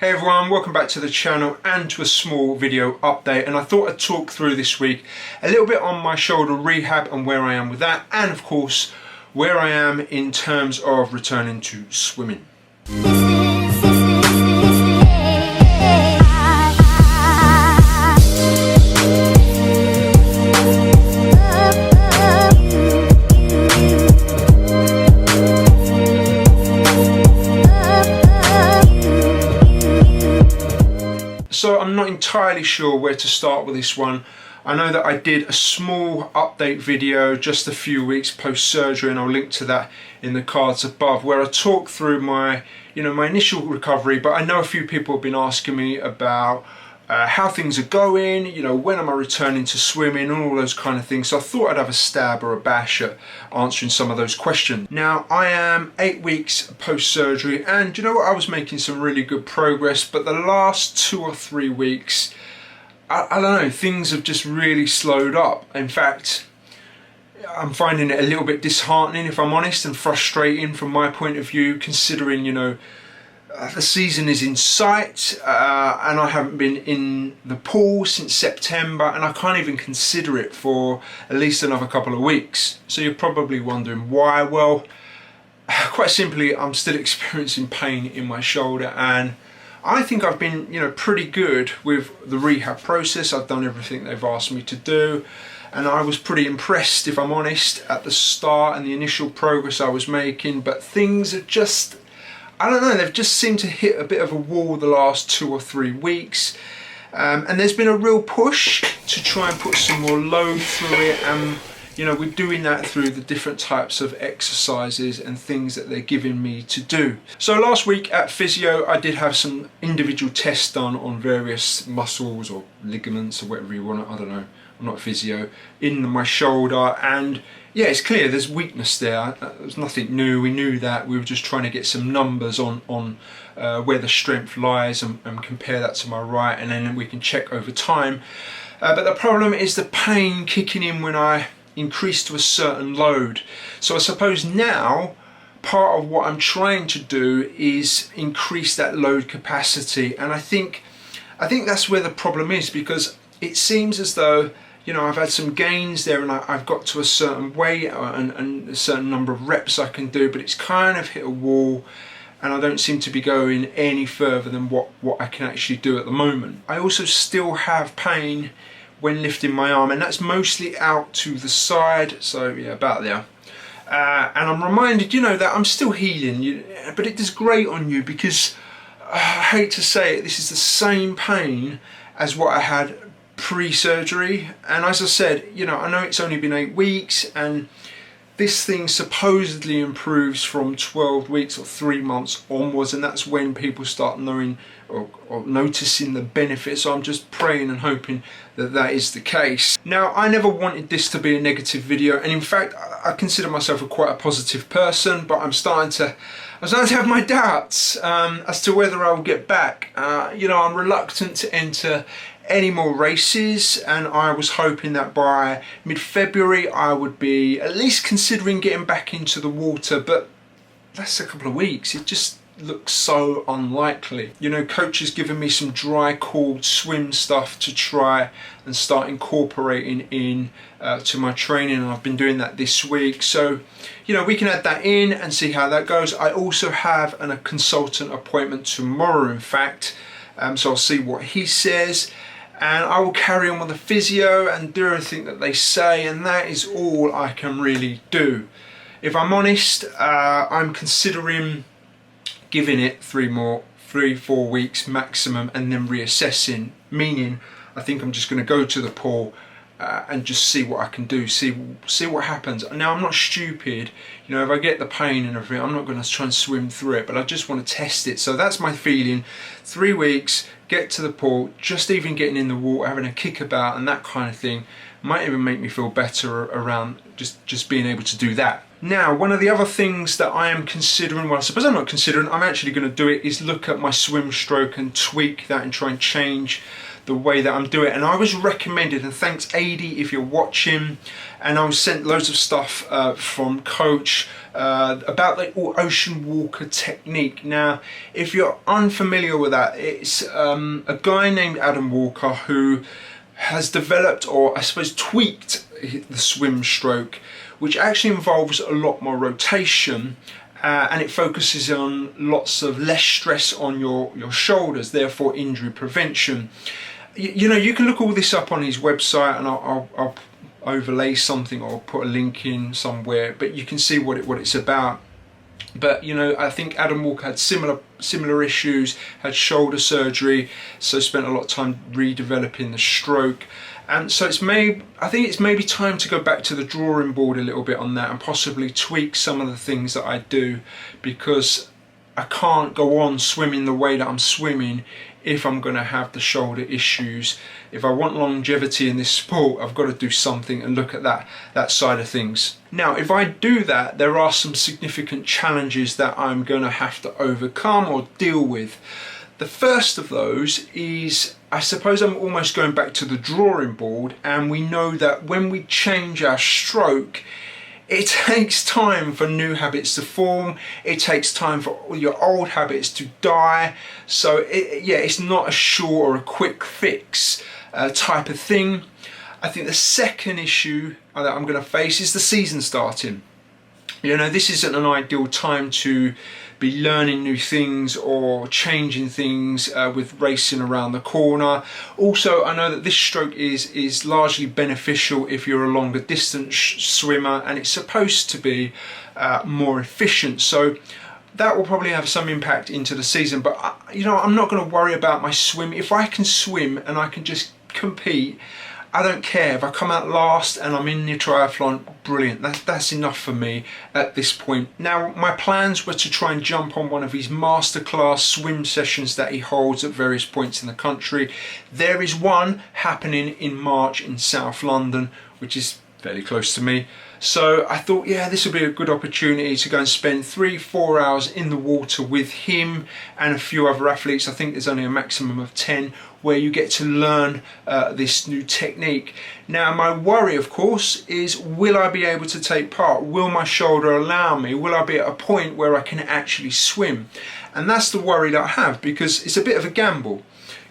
Hey everyone, welcome back to the channel and to a small video update, and I thought I'd talk through this week a little bit on my shoulder rehab and where I am with that, and of course where I am in terms of returning to swimming. So I'm not entirely sure where to start with this one. I know that I did a small update video just a few weeks post surgery, and I'll link to that in the cards above, where I talk through my initial recovery. But I know a few people have been asking me about how things are going, when am I returning to swimming and all those kind of things. So I thought I'd have a stab or a bash at answering some of those questions. Now I am 8 weeks post surgery, and I was making some really good progress, but the last 2 or 3 weeks, I don't know, things have just really slowed up. In fact, I'm finding it a little bit disheartening, if I'm honest, and frustrating from my point of view, considering the season is in sight, and I haven't been in the pool since September, and I can't even consider it for at least another couple of weeks. So you're probably wondering why. Well, quite simply, I'm still experiencing pain in my shoulder, and I think I've been pretty good with the rehab process. I've done everything they've asked me to do, and I was pretty impressed, if I'm honest, at the start and the initial progress I was making. But things have just, I don't know, they've just seemed to hit a bit of a wall the last 2 or 3 weeks, and there's been a real push to try and put some more load through it, and we're doing that through the different types of exercises and things that they're giving me to do. So last week at physio, I did have some individual tests done on various muscles or ligaments or whatever you want, I don't know, I'm not a physio, in my shoulder, and yeah, it's clear there's weakness there. There's nothing new, we knew that. We were just trying to get some numbers on where the strength lies and compare that to my right, and then we can check over time. But the problem is the pain kicking in when I increase to a certain load. So I suppose now part of what I'm trying to do is increase that load capacity, and I think that's where the problem is, because it seems as though I've had some gains there, and I've got to a certain weight and a certain number of reps I can do, but it's kind of hit a wall, and I don't seem to be going any further than what I can actually do at the moment. I also still have pain when lifting my arm, and that's mostly out to the side, so yeah, about there. And I'm reminded, that I'm still healing, but it does great on you, because I hate to say it, this is the same pain as what I had pre-surgery. And as I said, I know it's only been 8 weeks, and this thing supposedly improves from 12 weeks or 3 months onwards, and that's when people start knowing or noticing the benefits. So I'm just praying and hoping that that is the case. Now, I never wanted this to be a negative video, and in fact I consider myself quite a positive person, but I'm starting to have my doubts as to whether I will get back. I'm reluctant to enter any more races, and I was hoping that by mid-February I would be at least considering getting back into the water, but that's a couple of weeks. It just looks so unlikely. Coach has given me some dry cooled swim stuff to try and start incorporating in to my training, and I've been doing that this week, so we can add that in and see how that goes. I also have a consultant appointment tomorrow, in fact, so I'll see what he says, and I will carry on with the physio and do everything that they say, and that is all I can really do. If I'm honest, I'm considering giving it 3-4 weeks maximum, and then reassessing, meaning I think I'm just going to go to the pool and just see what I can do, see what happens. Now, I'm not stupid, if I get the pain and everything, I'm not going to try and swim through it, but I just want to test it. So that's my feeling. 3 weeks, get to the pool, just even getting in the water, having a kick about and that kind of thing might even make me feel better around just being able to do that. Now, one of the other things that I am considering, well, I suppose I'm not considering, I'm actually going to do it, is look at my swim stroke and tweak that and try and change the way that I'm doing it. And I was recommended, and thanks Adi if you're watching, and I was sent loads of stuff from Coach about the ocean walker technique. Now, if you're unfamiliar with that, it's a guy named Adam Walker who has developed, or I suppose tweaked, the swim stroke, which actually involves a lot more rotation, and it focuses on lots of less stress on your shoulders, therefore injury prevention. You know, you can look all this up on his website, and I'll overlay something or put a link in somewhere, but you can see what it's about. But you know, I think Adam Walker had similar issues, had shoulder surgery, so spent a lot of time redeveloping the stroke. And so I think it's maybe time to go back to the drawing board a little bit on that, and possibly tweak some of the things that I do, because I can't go on swimming the way that I'm swimming if I'm going to have the shoulder issues. If I want longevity in this sport, I've got to do something and look at that side of things. Now, if I do that, there are some significant challenges that I'm going to have to overcome or deal with. The first of those is, I suppose I'm almost going back to the drawing board, and we know that when we change our stroke, it takes time for new habits to form. It takes time for all your old habits to die. So it's not a short or a quick fix type of thing. I think the second issue that I'm going to face is the season starting. You know, this isn't an ideal time to be learning new things or changing things with racing around the corner. Also, I know that this stroke is largely beneficial if you're a longer distance swimmer, and it's supposed to be more efficient. So that will probably have some impact into the season. But you know, I'm not going to worry about my swim. If I can swim and I can just compete, I don't care. If I come out last and I'm in the triathlon, brilliant. That's enough for me at this point. Now, my plans were to try and jump on one of his masterclass swim sessions that he holds at various points in the country. There is one happening in March in South London, which is fairly close to me. So I thought, yeah, this would be a good opportunity to go and spend 3-4 hours in the water with him and a few other athletes. I think there's only a maximum of 10, where you get to learn this new technique. Now, my worry, of course, is will I be able to take part? Will my shoulder allow me? Will I be at a point where I can actually swim? And that's the worry that I have, because it's a bit of a gamble.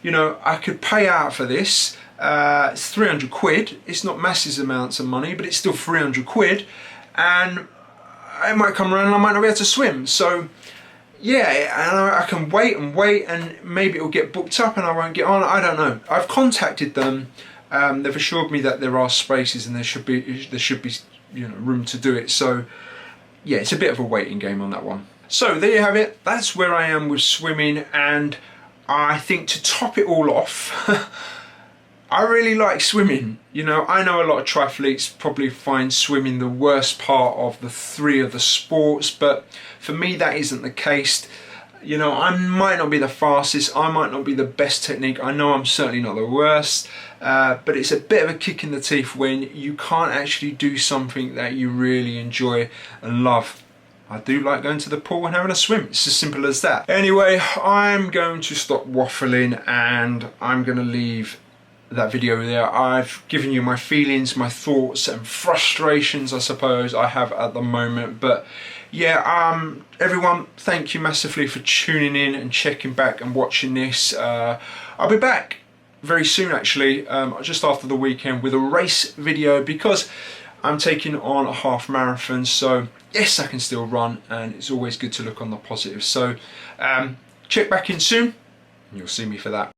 You know, I could pay out for this. It's 300 quid. It's not massive amounts of money, but it's still 300 quid. And it might come around and I might not be able to swim. So yeah, and I can wait and maybe it'll get booked up and I won't get on. I don't know. I've contacted them. They've assured me that there are spaces and there should be you know, room to do it. So yeah, it's a bit of a waiting game on that one. So there you have it. That's where I am with swimming, and I think to top it all off, I really like swimming. You know, I know a lot of triathletes probably find swimming the worst part of the three of the sports, but for me that isn't the case. You know, I might not be the fastest, I might not be the best technique, I know I'm certainly not the worst, but it's a bit of a kick in the teeth when you can't actually do something that you really enjoy and love. I do like going to the pool and having a swim. It's as simple as that. Anyway, I'm going to stop waffling and I'm going to leave that video there. I've given you my feelings, my thoughts and frustrations, I suppose, I have at the moment. But yeah, everyone, thank you massively for tuning in and checking back and watching this. I'll be back very soon, actually, just after the weekend, with a race video, because I'm taking on a half marathon. So yes, I can still run, and it's always good to look on the positive. So check back in soon and you'll see me for that.